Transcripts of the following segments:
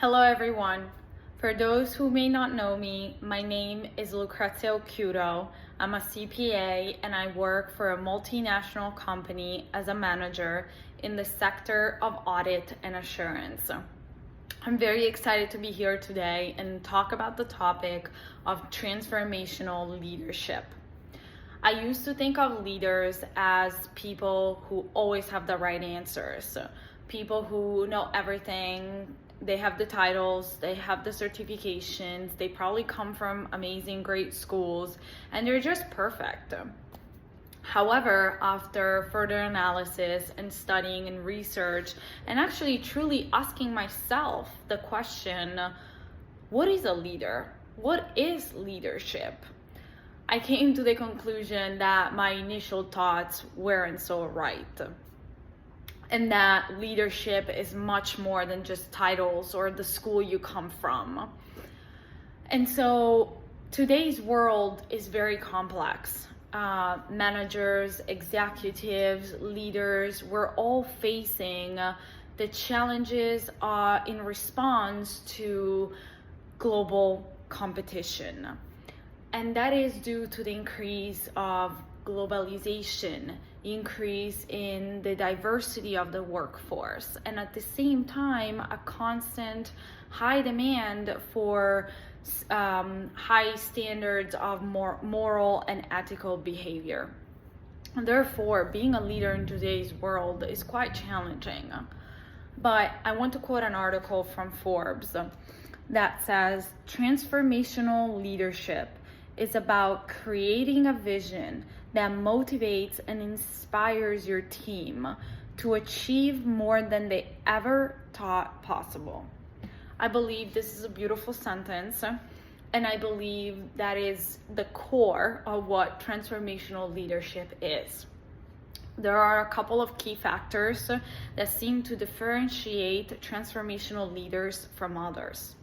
Hello everyone. For those who may not know me, my name is Lucrezia Occhiuto. I'm a CPA and I work for a multinational company as a manager in the sector of audit and assurance. I'm very excited to be here today and talk about the topic of transformational leadership. I used to think of leaders as people who always have the right answers, people who know everything. They have the titles, they have the certifications, they probably come from amazing, great schools, and they're just perfect. However, after further analysis and studying and research, and actually truly asking myself the question, what is a leader? What is leadership? I came to the conclusion that my initial thoughts weren't so right, and that leadership is much more than just titles or the school you come from. And so today's world is very complex. Managers, executives, leaders, we're all facing the challenges in response to global competition. And that is due to the increase of globalization, increase in the diversity of the workforce, and at the same time, a constant high demand for high standards of moral and ethical behavior. Therefore, being a leader in today's world is quite challenging. But I want to quote an article from Forbes that says, transformational leadership is about creating a vision that motivates and inspires your team to achieve more than they ever thought possible. I believe this is a beautiful sentence, and I believe that is the core of what transformational leadership is. There are a couple of key factors that seem to differentiate transformational leaders from others.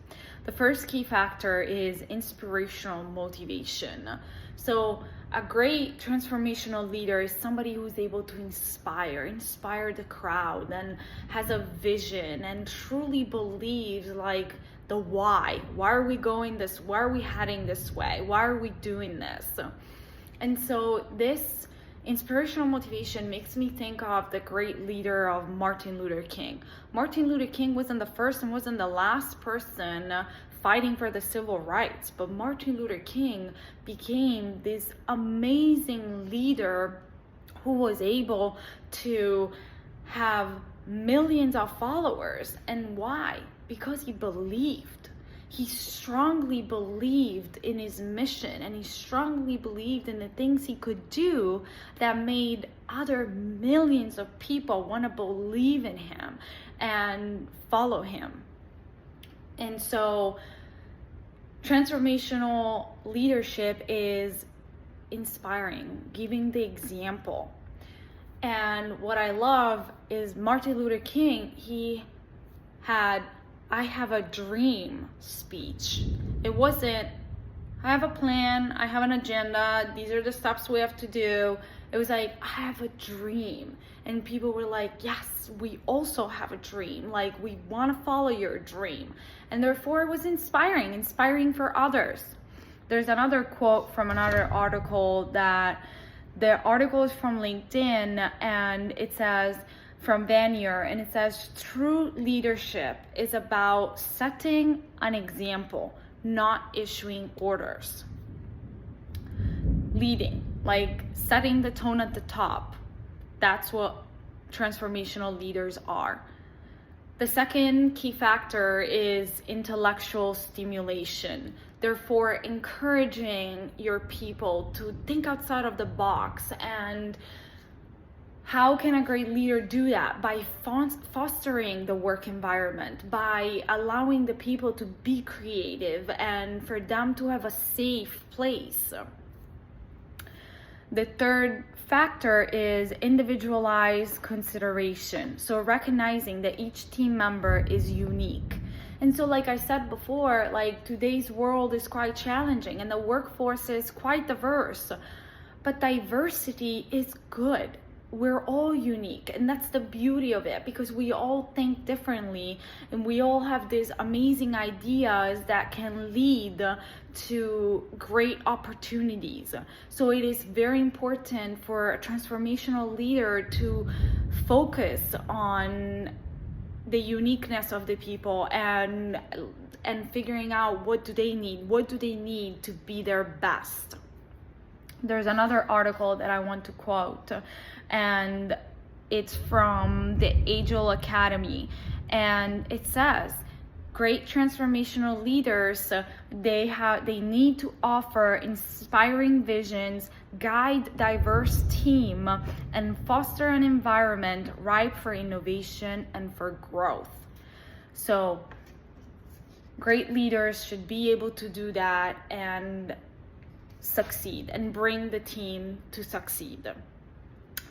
The first key factor is inspirational motivation. So a great transformational leader is somebody who's able to inspire the crowd, and has a vision and truly believes like the why. Why are we going this? Why are we heading this way? Why are we doing this? And so this inspirational motivation makes me think of the great leader of Martin Luther King. Martin Luther King wasn't the first and wasn't the last person fighting for the civil rights, but Martin Luther King became this amazing leader who was able to have millions of followers. And why? Because he believed. He strongly believed in his mission, and he strongly believed in the things he could do that made other millions of people want to believe in him and follow him. And so transformational leadership is inspiring, giving the example. And what I love is Martin Luther King, he had I have a dream speech. It wasn't, I have a plan, I have an agenda, these are the steps we have to do. It was like, I have a dream. And people were like, yes, we also have a dream. Like, we want to follow your dream. And therefore it was inspiring for others. There's another quote from another article that the article is from LinkedIn, and it says, from Vanier, and it says, true leadership is about setting an example, not issuing orders. Leading, like setting the tone at the top. That's what transformational leaders are. The second key factor is intellectual stimulation. Therefore, encouraging your people to think outside of the box. And how can a great leader do that? By fostering the work environment, by allowing the people to be creative and for them to have a safe place. The third factor is individualized consideration. So recognizing that each team member is unique. And so like I said before, like today's world is quite challenging and the workforce is quite diverse, but diversity is good. we're all unique, and that's the beauty of it, because we all think differently and we all have these amazing ideas that can lead to great opportunities. So it is very important for a transformational leader to focus on the uniqueness of the people and figuring out what do they need to be their best. There's another article that I want to quote, and it's from the Agile Academy, and it says, great transformational leaders, they need to offer inspiring visions, guide diverse team, and foster an environment ripe for innovation and for growth. So great leaders should be able to do that and succeed and bring the team to succeed.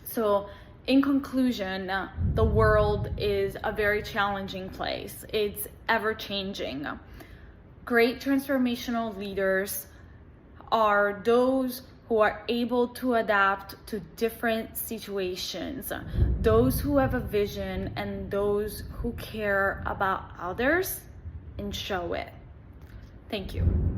So in conclusion, the world is a very challenging place. It's ever changing. Great transformational leaders are those who are able to adapt to different situations, those who have a vision, and those who care about others and show it. Thank you.